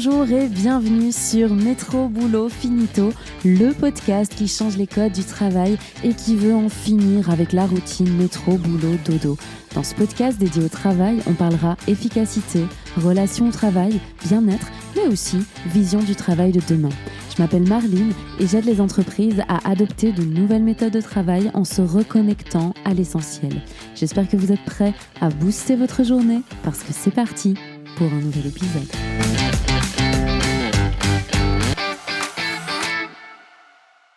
Bonjour et bienvenue sur Métro Boulot Finito, le podcast qui change les codes du travail et qui veut en finir avec la routine métro boulot dodo. Dans ce podcast dédié au travail, on parlera efficacité, relations au travail, bien-être, mais aussi vision du travail de demain. Je m'appelle Marline et j'aide les entreprises à adopter de nouvelles méthodes de travail en se reconnectant à l'essentiel. J'espère que vous êtes prêts à booster votre journée parce que c'est parti pour un nouvel épisode.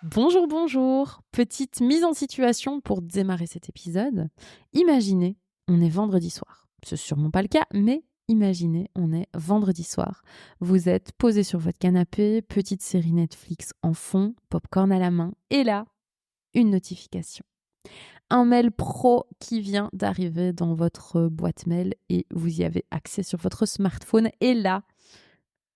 Bonjour. Petite mise en situation pour démarrer cet épisode. Imaginez, on est vendredi soir. C'est sûrement pas le cas, mais imaginez, on est vendredi soir. Vous êtes posé sur votre canapé, petite série Netflix en fond, popcorn à la main, et là, une notification. Un mail pro qui vient d'arriver dans votre boîte mail et vous y avez accès sur votre smartphone. Et là,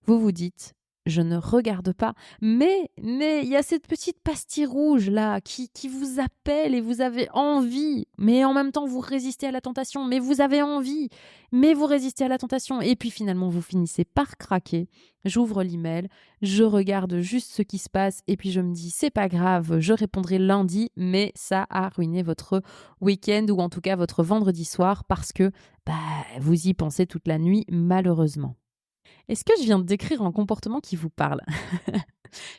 vous vous dites, je ne regarde pas, mais il y a cette petite pastille rouge là qui vous appelle et vous avez envie, mais en même temps vous résistez à la tentation, mais vous avez envie, mais vous résistez à la tentation et puis finalement vous finissez par craquer. J'ouvre l'email, je regarde juste ce qui se passe et puis je me dis c'est pas grave, je répondrai lundi, mais ça a ruiné votre week-end ou en tout cas votre vendredi soir parce que vous y pensez toute la nuit malheureusement. Est-ce que je viens de décrire un comportement qui vous parle ?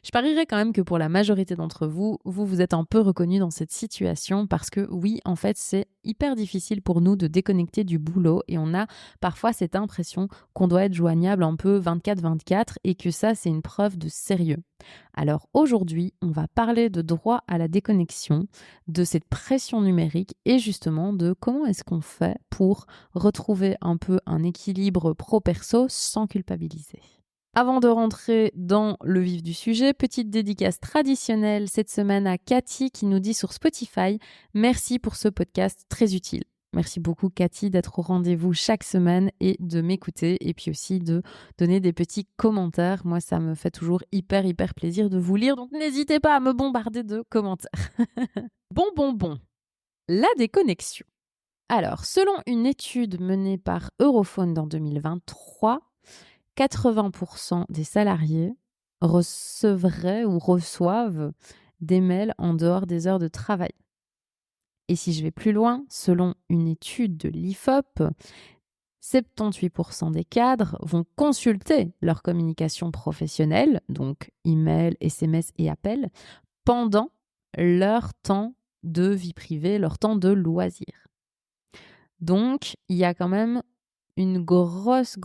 Je parierais quand même que pour la majorité d'entre vous, vous êtes un peu reconnus dans cette situation parce que oui, en fait, c'est hyper difficile pour nous de déconnecter du boulot et on a parfois cette impression qu'on doit être joignable un peu 24/24 et que ça, c'est une preuve de sérieux. Alors aujourd'hui, on va parler de droit à la déconnexion, de cette pression numérique et justement de comment est-ce qu'on fait pour retrouver un peu un équilibre pro-perso sans culpabiliser. Avant de rentrer dans le vif du sujet, petite dédicace traditionnelle cette semaine à Cathy qui nous dit sur Spotify « Merci pour ce podcast très utile ». Merci beaucoup Cathy d'être au rendez-vous chaque semaine et de m'écouter et puis aussi de donner des petits commentaires. Moi, ça me fait toujours hyper plaisir de vous lire, donc n'hésitez pas à me bombarder de commentaires. Bon. La déconnexion. Alors, selon une étude menée par Europhone dans 2023, 80% des salariés recevraient ou reçoivent des mails en dehors des heures de travail. Et si je vais plus loin, selon une étude de l'IFOP, 78% des cadres vont consulter leur communication professionnelle, donc email, SMS et appels, pendant leur temps de vie privée, leur temps de loisir. Donc, il y a quand même une grosse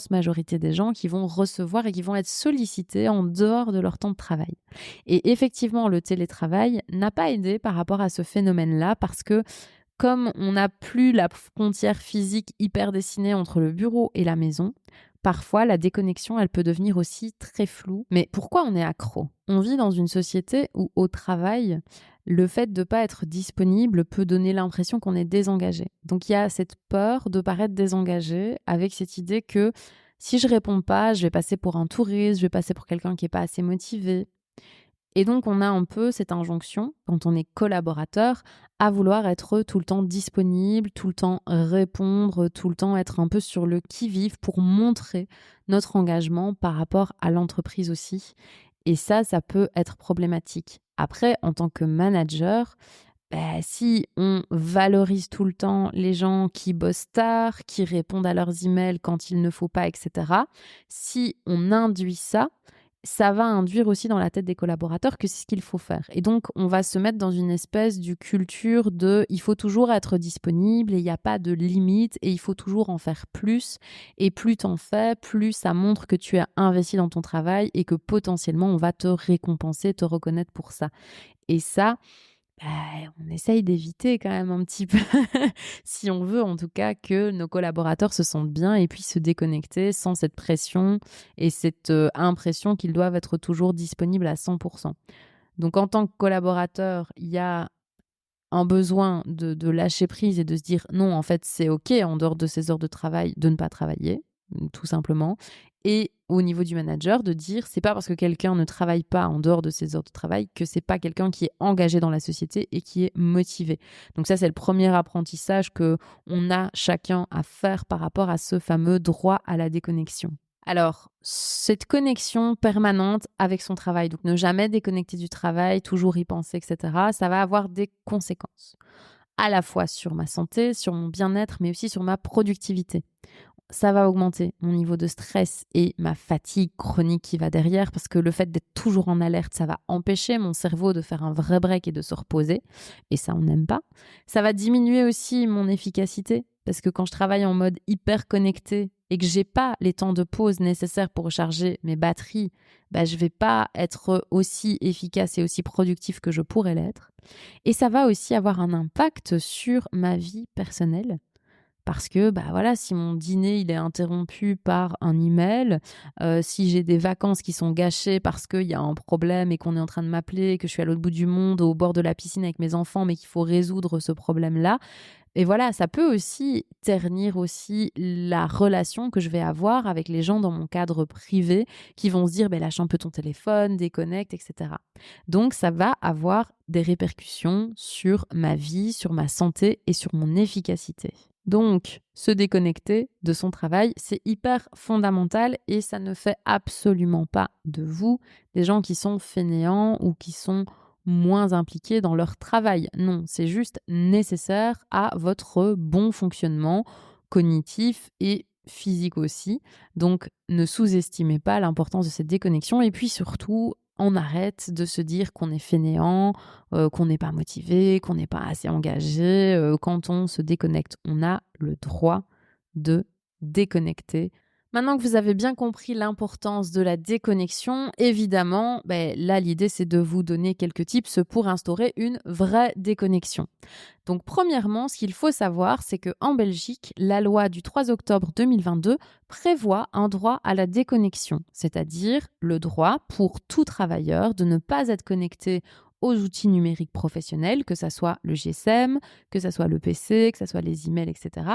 majorité des gens qui vont recevoir et qui vont être sollicités en dehors de leur temps de travail. Et effectivement, le télétravail n'a pas aidé par rapport à ce phénomène-là parce que comme on n'a plus la frontière physique hyper dessinée entre le bureau et la maison, parfois la déconnexion, elle peut devenir aussi très floue. Mais pourquoi on est accro ? On vit dans une société où au travail, le fait de ne pas être disponible peut donner l'impression qu'on est désengagé. Donc il y a cette peur de paraître désengagé avec cette idée que si je réponds pas, je vais passer pour un touriste, je vais passer pour quelqu'un qui n'est pas assez motivé. Et donc on a un peu cette injonction, quand on est collaborateur, à vouloir être tout le temps disponible, tout le temps répondre, tout le temps être un peu sur le qui-vive pour montrer notre engagement par rapport à l'entreprise aussi. Et ça peut être problématique. Après, en tant que manager, si on valorise tout le temps les gens qui bossent tard, qui répondent à leurs emails quand il ne faut pas, etc., si on induit ça, ça va induire aussi dans la tête des collaborateurs que c'est ce qu'il faut faire. Et donc, on va se mettre dans une espèce de culture de il faut toujours être disponible et il n'y a pas de limite et il faut toujours en faire plus. Et plus t'en fais, plus ça montre que tu es investi dans ton travail et que potentiellement, on va te récompenser, te reconnaître pour ça. Et ça, on essaye d'éviter quand même un petit peu, si on veut en tout cas que nos collaborateurs se sentent bien et puissent se déconnecter sans cette pression et cette impression qu'ils doivent être toujours disponibles à 100%. Donc en tant que collaborateur, il y a un besoin de lâcher prise et de se dire non, en fait c'est ok en dehors de ces heures de travail de ne pas travailler, tout simplement. Et au niveau du manager, de dire c'est pas parce que quelqu'un ne travaille pas en dehors de ses heures de travail que c'est pas quelqu'un qui est engagé dans la société et qui est motivé. Donc ça, c'est le premier apprentissage que on a chacun à faire par rapport à ce fameux droit à la déconnexion. Alors, cette connexion permanente avec son travail, donc ne jamais déconnecter du travail, toujours y penser, etc., ça va avoir des conséquences, à la fois sur ma santé, sur mon bien-être, mais aussi sur ma productivité. Ça va augmenter mon niveau de stress et ma fatigue chronique qui va derrière parce que le fait d'être toujours en alerte, ça va empêcher mon cerveau de faire un vrai break et de se reposer. Et ça, on n'aime pas. Ça va diminuer aussi mon efficacité parce que quand je travaille en mode hyper connecté et que j'ai pas les temps de pause nécessaires pour recharger mes batteries, je vais pas être aussi efficace et aussi productif que je pourrais l'être. Et ça va aussi avoir un impact sur ma vie personnelle parce que, si mon dîner, il est interrompu par un email, si j'ai des vacances qui sont gâchées parce qu'il y a un problème et qu'on est en train de m'appeler, que je suis à l'autre bout du monde, au bord de la piscine avec mes enfants, mais qu'il faut résoudre ce problème-là. Et voilà, ça peut aussi ternir aussi la relation que je vais avoir avec les gens dans mon cadre privé qui vont se dire, lâche un peu ton téléphone, déconnecte, etc. Donc, ça va avoir des répercussions sur ma vie, sur ma santé et sur mon efficacité. Donc, se déconnecter de son travail, c'est hyper fondamental et ça ne fait absolument pas de vous des gens qui sont fainéants ou qui sont moins impliqués dans leur travail. Non, c'est juste nécessaire à votre bon fonctionnement cognitif et physique aussi. Donc, ne sous-estimez pas l'importance de cette déconnexion et puis surtout, on arrête de se dire qu'on est fainéant, qu'on n'est pas motivé, qu'on n'est pas assez engagé. Quand on se déconnecte, on a le droit de déconnecter. Maintenant que vous avez bien compris l'importance de la déconnexion, évidemment, là, l'idée, c'est de vous donner quelques tips pour instaurer une vraie déconnexion. Donc, premièrement, ce qu'il faut savoir, c'est qu'en Belgique, la loi du 3 octobre 2022 prévoit un droit à la déconnexion, c'est-à-dire le droit pour tout travailleur de ne pas être connecté aux outils numériques professionnels, que ce soit le GSM, que ce soit le PC, que ce soit les emails, etc.,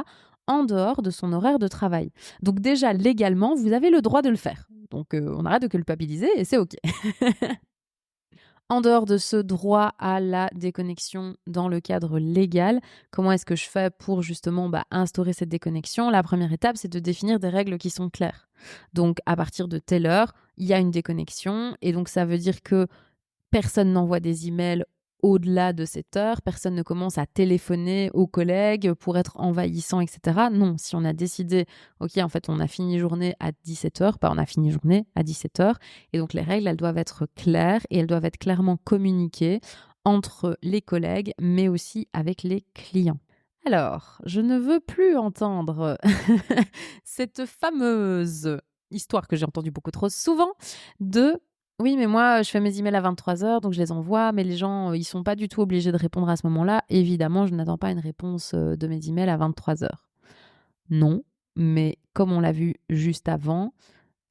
en dehors de son horaire de travail. Donc déjà, légalement, vous avez le droit de le faire. Donc on arrête de culpabiliser et c'est OK. En dehors de ce droit à la déconnexion dans le cadre légal, comment est-ce que je fais pour justement instaurer cette déconnexion? La première étape, c'est de définir des règles qui sont claires. Donc à partir de telle heure, il y a une déconnexion et donc ça veut dire que personne n'envoie des emails au-delà de cette heure, personne ne commence à téléphoner aux collègues pour être envahissant, etc. Non, si on a décidé, OK, en fait, on a fini journée à 17h, on a fini journée à 17h. Et donc, les règles, elles doivent être claires et elles doivent être clairement communiquées entre les collègues, mais aussi avec les clients. Alors, je ne veux plus entendre cette fameuse histoire que j'ai entendue beaucoup trop souvent de oui, mais moi, je fais mes emails à 23h, donc je les envoie, mais les gens, ils sont pas du tout obligés de répondre à ce moment-là. Évidemment, je n'attends pas une réponse de mes emails à 23h. Non, mais comme on l'a vu juste avant,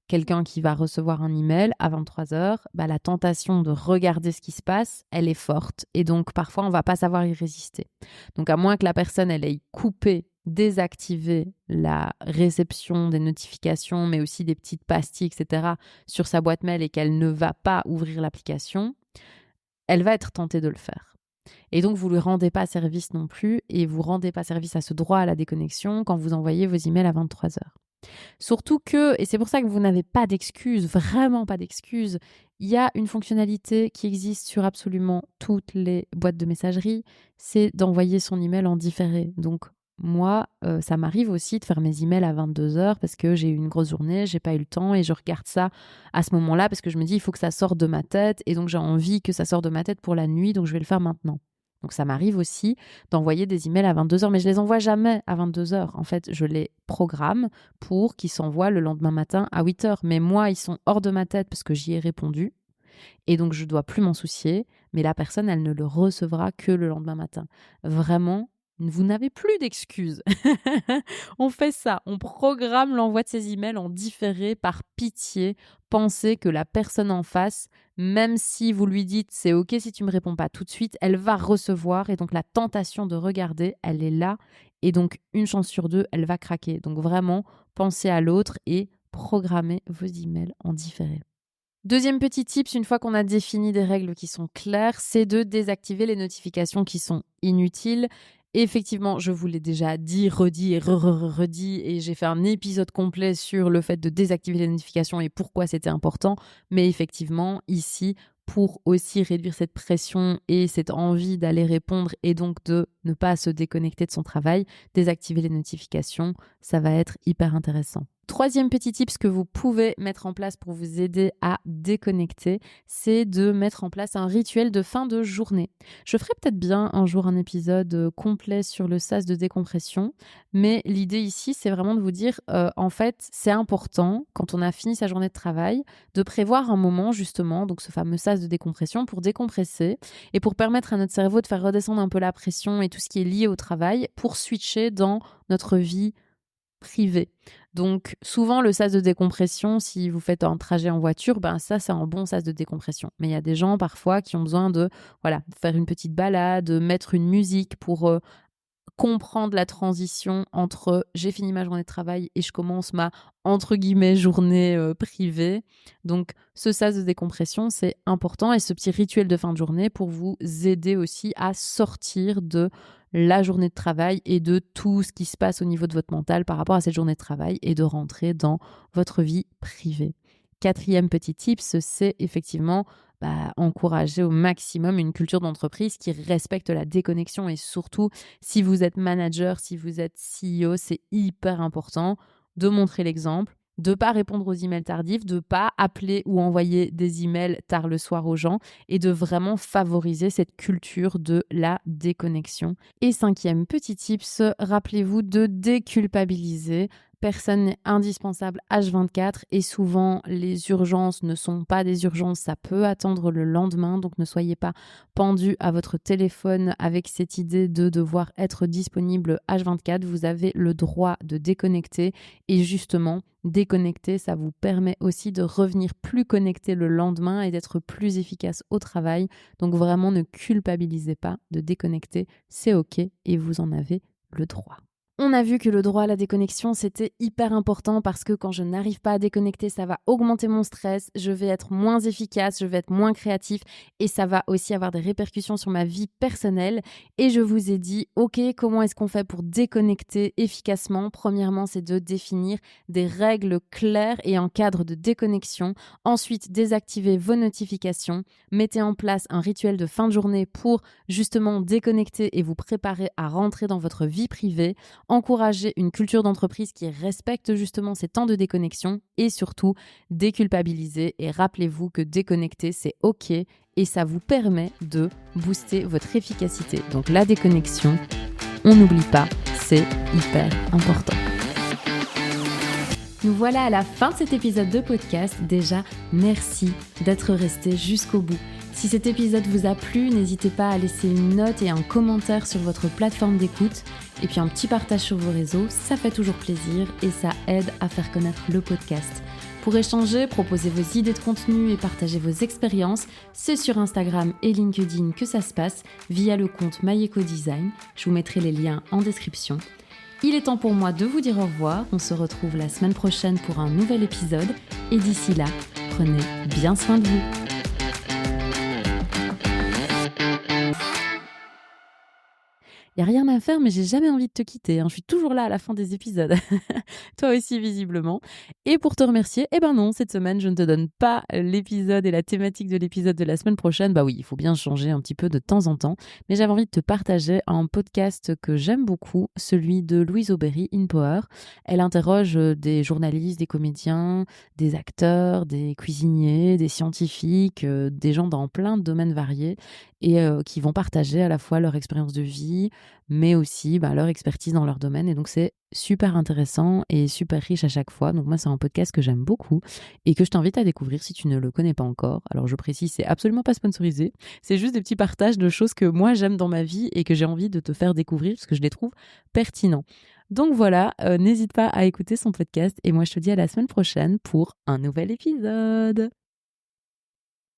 quelqu'un qui va recevoir un email à 23h, la tentation de regarder ce qui se passe, elle est forte. Et donc, parfois, on va pas savoir y résister. Donc, à moins que la personne, elle ait coupé, désactivé la réception des notifications, mais aussi des petites pastilles, etc., sur sa boîte mail et qu'elle ne va pas ouvrir l'application, elle va être tentée de le faire. Et donc, vous ne lui rendez pas service non plus et vous ne rendez pas service à ce droit à la déconnexion quand vous envoyez vos emails à 23h. Surtout que, et c'est pour ça que vous n'avez pas d'excuses, vraiment pas d'excuses, il y a une fonctionnalité qui existe sur absolument toutes les boîtes de messagerie, c'est d'envoyer son email en différé. Donc moi, ça m'arrive aussi de faire mes emails à 22h parce que j'ai eu une grosse journée, j'ai pas eu le temps et je regarde ça à ce moment-là parce que je me dis il faut que ça sorte de ma tête et donc j'ai envie que ça sorte de ma tête pour la nuit, donc je vais le faire maintenant. Donc ça m'arrive aussi d'envoyer des emails à 22h, mais je les envoie jamais à 22h. En fait, je les programme pour qu'ils s'envoient le lendemain matin à 8h. Mais moi, ils sont hors de ma tête parce que j'y ai répondu. Et donc, je ne dois plus m'en soucier. Mais la personne, elle ne le recevra que le lendemain matin. Vraiment, vous n'avez plus d'excuses. On fait ça. On programme l'envoi de ces emails en différé par pitié. Pensez que la personne en face, même si vous lui dites c'est OK si tu me réponds pas tout de suite, elle va recevoir et donc la tentation de regarder, elle est là et donc une chance sur deux, elle va craquer. Donc vraiment, pensez à l'autre et programmez vos emails en différé. Deuxième petit tips, une fois qu'on a défini des règles qui sont claires, c'est de désactiver les notifications qui sont inutiles Et effectivement, je vous l'ai déjà dit, redit et redit, et j'ai fait un épisode complet sur le fait de désactiver les notifications et pourquoi c'était important. Mais effectivement, ici, pour aussi réduire cette pression et cette envie d'aller répondre et donc de ne pas se déconnecter de son travail, désactiver les notifications, ça va être hyper intéressant. Troisième petit tips que vous pouvez mettre en place pour vous aider à déconnecter, c'est de mettre en place un rituel de fin de journée. Je ferai peut-être bien un jour un épisode complet sur le sas de décompression, mais l'idée ici, c'est vraiment de vous dire, en fait, c'est important, quand on a fini sa journée de travail, de prévoir un moment justement, donc ce fameux sas de décompression, pour décompresser et pour permettre à notre cerveau de faire redescendre un peu la pression et tout ce qui est lié au travail, pour switcher dans notre vie privée. Donc souvent le sas de décompression, si vous faites un trajet en voiture, ça c'est un bon sas de décompression. Mais il y a des gens parfois qui ont besoin de faire une petite balade, mettre une musique pour comprendre la transition entre j'ai fini ma journée de travail et je commence ma entre guillemets journée privée. Donc ce sas de décompression, c'est important, et ce petit rituel de fin de journée pour vous aider aussi à sortir de la journée de travail et de tout ce qui se passe au niveau de votre mental par rapport à cette journée de travail, et de rentrer dans votre vie privée. Quatrième petit tips, c'est effectivement encourager au maximum une culture d'entreprise qui respecte la déconnexion, et surtout si vous êtes manager, si vous êtes CEO, c'est hyper important de montrer l'exemple, de ne pas répondre aux emails tardifs, de ne pas appeler ou envoyer des emails tard le soir aux gens, et de vraiment favoriser cette culture de la déconnexion. Et cinquième petit tips, rappelez-vous de déculpabiliser. Personne n'est indispensable H24, et souvent les urgences ne sont pas des urgences, ça peut attendre le lendemain, donc ne soyez pas pendu à votre téléphone avec cette idée de devoir être disponible H24. Vous avez le droit de déconnecter, et justement déconnecter, ça vous permet aussi de revenir plus connecté le lendemain et d'être plus efficace au travail. Donc vraiment, ne culpabilisez pas de déconnecter, c'est ok et vous en avez le droit. On a vu que le droit à la déconnexion, c'était hyper important, parce que quand je n'arrive pas à déconnecter, ça va augmenter mon stress, je vais être moins efficace, je vais être moins créatif, et ça va aussi avoir des répercussions sur ma vie personnelle. Et je vous ai dit, ok, comment est-ce qu'on fait pour déconnecter efficacement ? Premièrement, c'est de définir des règles claires et un cadre de déconnexion. Ensuite, désactivez vos notifications. Mettez en place un rituel de fin de journée pour justement déconnecter et vous préparer à rentrer dans votre vie privée. Encourager une culture d'entreprise qui respecte justement ces temps de déconnexion, et surtout déculpabiliser, et rappelez-vous que déconnecter c'est ok, et ça vous permet de booster votre efficacité. Donc la déconnexion, on n'oublie pas, c'est hyper important. Nous voilà à la fin de cet épisode de podcast. Déjà, merci d'être resté jusqu'au bout. Si cet épisode vous a plu, n'hésitez pas à laisser une note et un commentaire sur votre plateforme d'écoute. Et puis un petit partage sur vos réseaux, ça fait toujours plaisir et ça aide à faire connaître le podcast. Pour échanger, proposer vos idées de contenu et partager vos expériences, c'est sur Instagram et LinkedIn que ça se passe, via le compte Mayeko Design. Je vous mettrai les liens en description. Il est temps pour moi de vous dire au revoir. On se retrouve la semaine prochaine pour un nouvel épisode. Et d'ici là, prenez bien soin de vous. Il n'y a rien à faire, mais j'ai jamais envie de te quitter. Je suis toujours là à la fin des épisodes. Toi aussi, visiblement. Et pour te remercier, non, cette semaine, je ne te donne pas l'épisode et la thématique de l'épisode de la semaine prochaine. Oui, il faut bien changer un petit peu de temps en temps. Mais j'avais envie de te partager un podcast que j'aime beaucoup, celui de Louise Aubéry, In Power. Elle interroge des journalistes, des comédiens, des acteurs, des cuisiniers, des scientifiques, des gens dans plein de domaines variés, et qui vont partager à la fois leur expérience de vie, mais aussi leur expertise dans leur domaine. Et donc, c'est super intéressant et super riche à chaque fois. Donc, moi, c'est un podcast que j'aime beaucoup et que je t'invite à découvrir si tu ne le connais pas encore. Alors, je précise, c'est absolument pas sponsorisé. C'est juste des petits partages de choses que moi, j'aime dans ma vie et que j'ai envie de te faire découvrir parce que je les trouve pertinents. Donc voilà, n'hésite pas à écouter son podcast et moi, je te dis à la semaine prochaine pour un nouvel épisode.